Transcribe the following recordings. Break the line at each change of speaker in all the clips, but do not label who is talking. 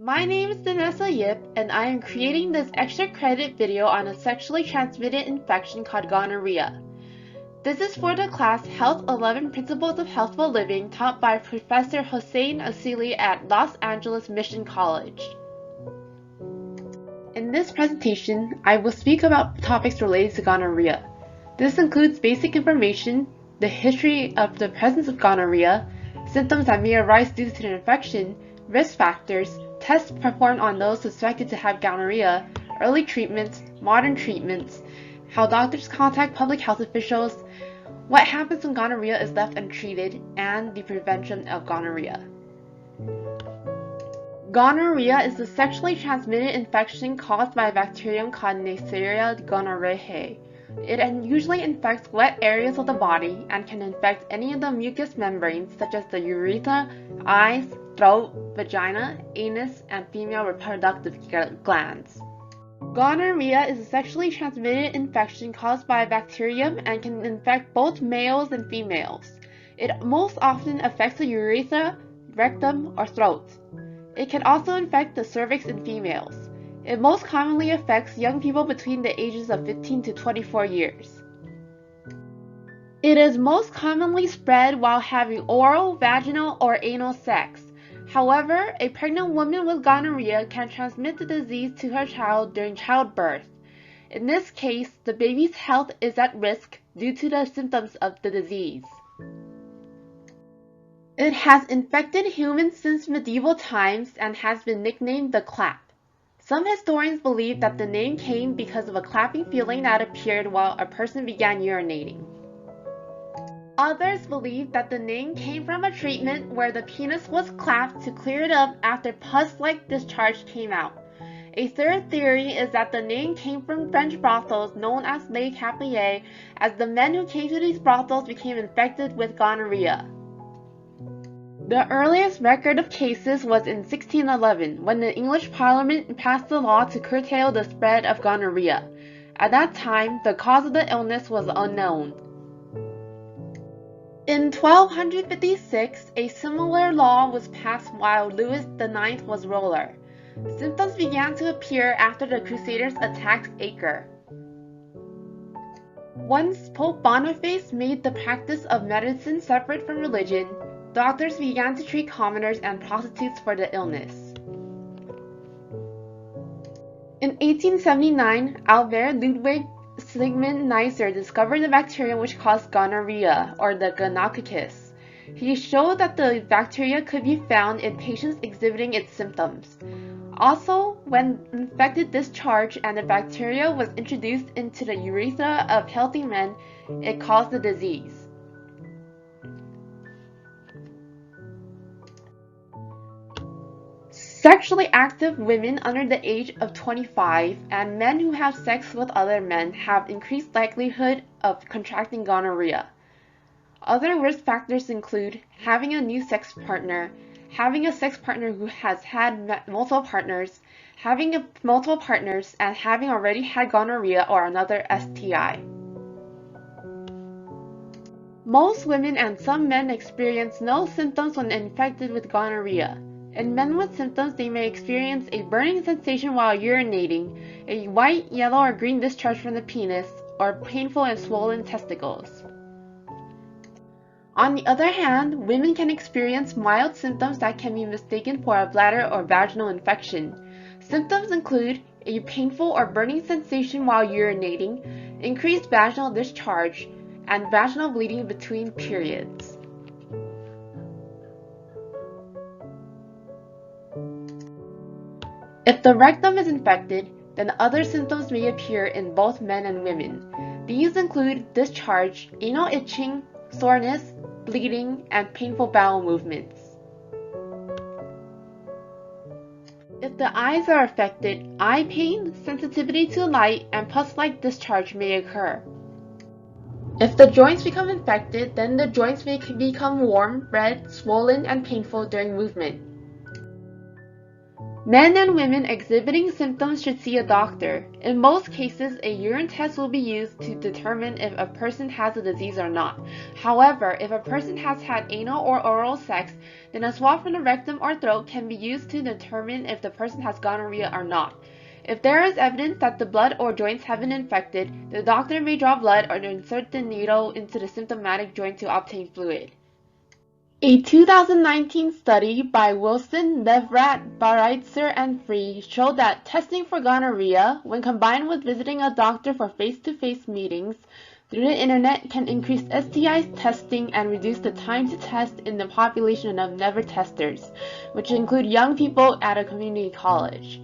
My name is Danessa Yip, and I am creating this extra credit video on a sexually transmitted infection called gonorrhea. This is for the class Health 11 Principles of Healthful Living taught by Professor Hossein Asili at Los Angeles Mission College. In this presentation, I will speak about topics related to gonorrhea. This includes basic information, the history of the presence of gonorrhea, symptoms that may arise due to the infection, risk factors, tests performed on those suspected to have gonorrhea, early treatments, modern treatments, how doctors contact public health officials, what happens when gonorrhea is left untreated, and the prevention of gonorrhea. Gonorrhea is a sexually transmitted infection caused by a bacterium called Neisseria gonorrhoeae. It usually infects wet areas of the body and can infect any of the mucous membranes such as the urethra, eyes, throat, vagina, anus, and female reproductive glands. Gonorrhea is a sexually transmitted infection caused by a bacterium and can infect both males and females. It most often affects the urethra, rectum, or throat. It can also infect the cervix in females. It most commonly affects young people between the ages of 15 to 24 years. It is most commonly spread while having oral, vaginal, or anal sex. However, a pregnant woman with gonorrhea can transmit the disease to her child during childbirth. In this case, the baby's health is at risk due to the symptoms of the disease. It has infected humans since medieval times and has been nicknamed the clap. Some historians believe that the name came because of a clapping feeling that appeared while a person began urinating. Others believe that the name came from a treatment where the penis was clapped to clear it up after pus-like discharge came out. A third theory is that the name came from French brothels known as les capillaires, as the men who came to these brothels became infected with gonorrhea. The earliest record of cases was in 1611, when the English Parliament passed a law to curtail the spread of gonorrhea. At that time, the cause of the illness was unknown. In 1256, a similar law was passed while Louis IX was ruler. Symptoms began to appear after the Crusaders attacked Acre. Once Pope Boniface made the practice of medicine separate from religion, doctors began to treat commoners and prostitutes for the illness. In 1879, Albert Ludwig Sigmund Neisser discovered the bacterium which caused gonorrhea, or the gonococcus. He showed that the bacteria could be found in patients exhibiting its symptoms. Also, when infected discharge and the bacteria was introduced into the urethra of healthy men, it caused the disease. Sexually active women under the age of 25 and men who have sex with other men have increased likelihood of contracting gonorrhea. Other risk factors include having a new sex partner, having a sex partner who has had multiple partners, having multiple partners, and having already had gonorrhea or another STI. Most women and some men experience no symptoms when infected with gonorrhea. In men with symptoms, they may experience a burning sensation while urinating, a white, yellow, or green discharge from the penis, or painful and swollen testicles. On the other hand, women can experience mild symptoms that can be mistaken for a bladder or vaginal infection. Symptoms include a painful or burning sensation while urinating, increased vaginal discharge, and vaginal bleeding between periods. If the rectum is infected, then other symptoms may appear in both men and women. These include discharge, anal itching, soreness, bleeding, and painful bowel movements. If the eyes are affected, eye pain, sensitivity to light, and pus-like discharge may occur. If the joints become infected, then the joints may become warm, red, swollen, and painful during movement. Men and women exhibiting symptoms should see a doctor. In most cases, a urine test will be used to determine if a person has the disease or not. However, if a person has had anal or oral sex, then a swab from the rectum or throat can be used to determine if the person has gonorrhea or not. If there is evidence that the blood or joints have been infected, the doctor may draw blood or insert the needle into the symptomatic joint to obtain fluid. A 2019 study by Wilson, Levrat, Bareitzer, and Free showed that testing for gonorrhea, when combined with visiting a doctor for face-to-face meetings through the internet, can increase STI testing and reduce the time to test in the population of never testers, which include young people at a community college.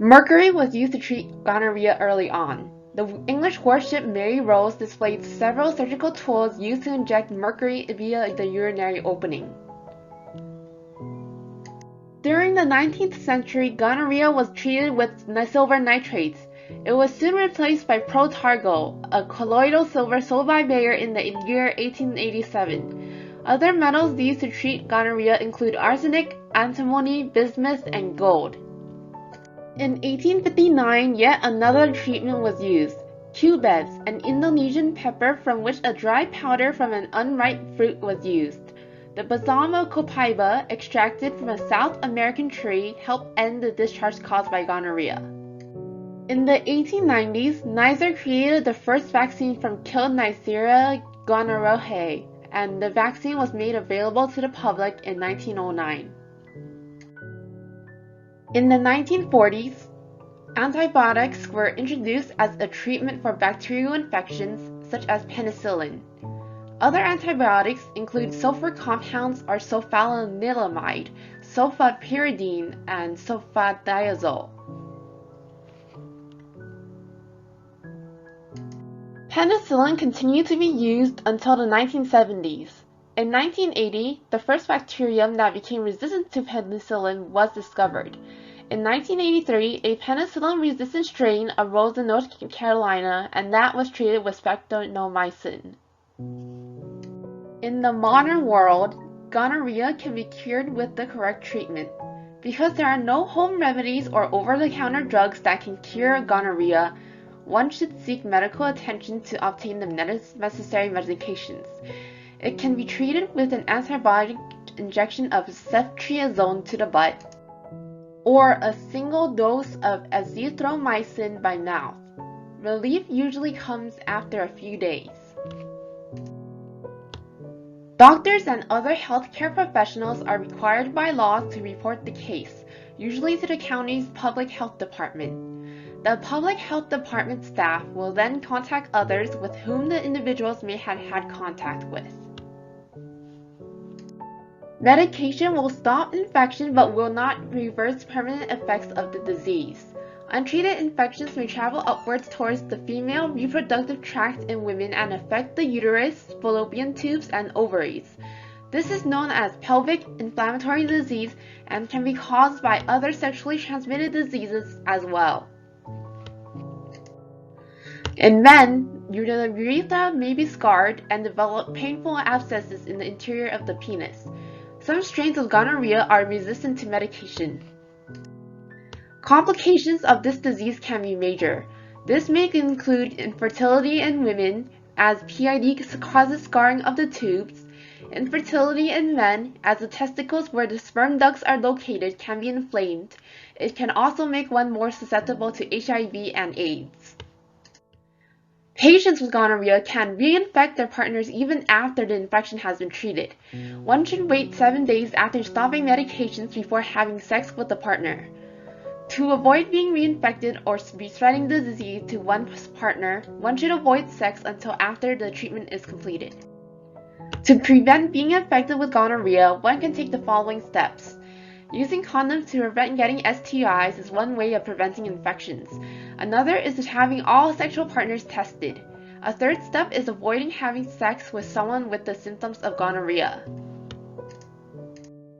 Mercury was used to treat gonorrhea early on. The English warship Mary Rose displayed several surgical tools used to inject mercury via the urinary opening. During the 19th century, gonorrhea was treated with silver nitrates. It was soon replaced by protargo, a colloidal silver sold by Bayer in the year 1887. Other metals used to treat gonorrhea include arsenic, antimony, bismuth, and gold. In 1859, yet another treatment was used, cubebs, an Indonesian pepper from which a dry powder from an unripe fruit was used. The balsam of copaiba, extracted from a South American tree, helped end the discharge caused by gonorrhea. In the 1890s, Neisser created the first vaccine from killed Neisseria gonorrhoeae, and the vaccine was made available to the public in 1909. In the 1940s, antibiotics were introduced as a treatment for bacterial infections, such as penicillin. Other antibiotics include sulfur compounds or sulfanilamide, sulfapyridine, and sulfadiazole. Penicillin continued to be used until the 1970s. In 1980, the first bacterium that became resistant to penicillin was discovered. In 1983, a penicillin-resistant strain arose in North Carolina, and that was treated with streptomycin. In the modern world, gonorrhea can be cured with the correct treatment. Because there are no home remedies or over-the-counter drugs that can cure gonorrhea, one should seek medical attention to obtain the necessary medications. It can be treated with an antibiotic injection of ceftriaxone to the butt, or a single dose of azithromycin by mouth. Relief usually comes after a few days. Doctors and other healthcare professionals are required by law to report the case, usually to the county's public health department. The public health department staff will then contact others with whom the individuals may have had contact with. Medication will stop infection but will not reverse permanent effects of the disease. Untreated infections may travel upwards towards the female reproductive tract in women and affect the uterus, fallopian tubes, and ovaries. This is known as pelvic inflammatory disease and can be caused by other sexually transmitted diseases as well. In men, the urethra may be scarred and develop painful abscesses in the interior of the penis. Some strains of gonorrhea are resistant to medication. Complications of this disease can be major. This may include infertility in women, as PID causes scarring of the tubes, infertility in men, as the testicles where the sperm ducts are located can be inflamed. It can also make one more susceptible to HIV and AIDS. Patients with gonorrhea can reinfect their partners even after the infection has been treated. One should wait 7 days after stopping medications before having sex with the partner. To avoid being reinfected or spreading the disease to one's partner, one should avoid sex until after the treatment is completed. To prevent being infected with gonorrhea, one can take the following steps. Using condoms to prevent getting STIs is one way of preventing infections. Another is having all sexual partners tested. A third step is avoiding having sex with someone with the symptoms of gonorrhea.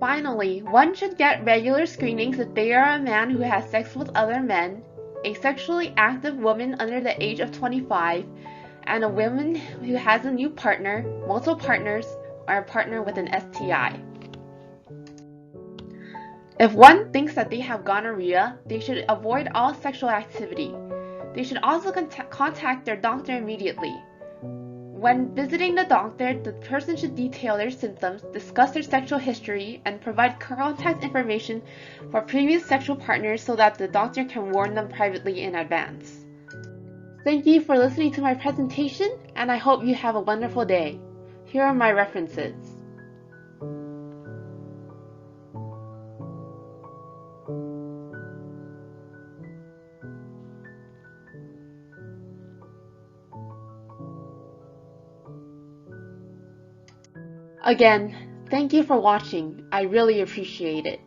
Finally, one should get regular screenings if they are a man who has sex with other men, a sexually active woman under the age of 25, and a woman who has a new partner, multiple partners, or a partner with an STI. If one thinks that they have gonorrhea, they should avoid all sexual activity. They should also contact their doctor immediately. When visiting the doctor, the person should detail their symptoms, discuss their sexual history, and provide contact information for previous sexual partners so that the doctor can warn them privately in advance. Thank you for listening to my presentation, and I hope you have a wonderful day. Here are my references. Again, thank you for watching. I really appreciate it.